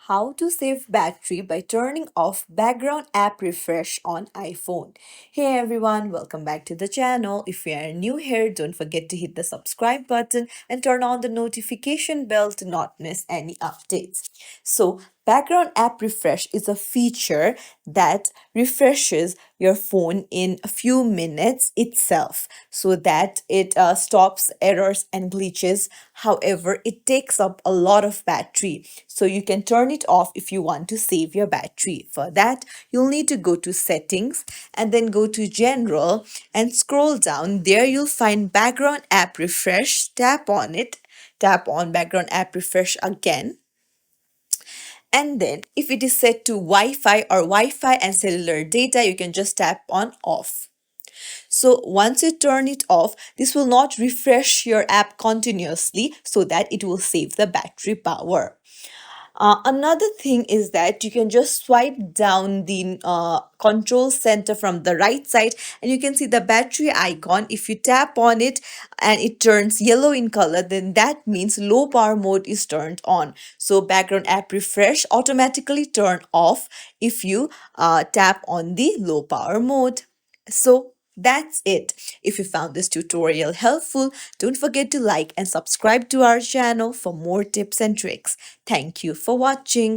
How to save battery by turning off background app refresh on iPhone. Hey everyone, welcome back to the channel. If you are new here, don't forget to hit the subscribe button and turn on the notification bell to not miss any updates. So, background app refresh is a feature that refreshes your phone in a few minutes itself so that it stops errors and glitches. However, it takes up a lot of battery, so you can turn it off if you want to save your battery. For that, you'll need to go to settings and then go to general and scroll down. There you'll find background app refresh. Tap on it, tap on background app refresh again, and then if it is set to Wi-Fi or Wi-Fi and cellular data, you can just tap on off. So once you turn it off, this will not refresh your app continuously so that it will save the battery power. Another thing is that you can just swipe down the control center from the right side and you can see the battery icon. If you tap on it and it turns yellow in color, then that means low power mode is turned on. So background app refresh automatically turn off if you tap on the low power mode. So that's it. If you found this tutorial helpful, don't forget to like and subscribe to our channel for more tips and tricks. Thank you for watching.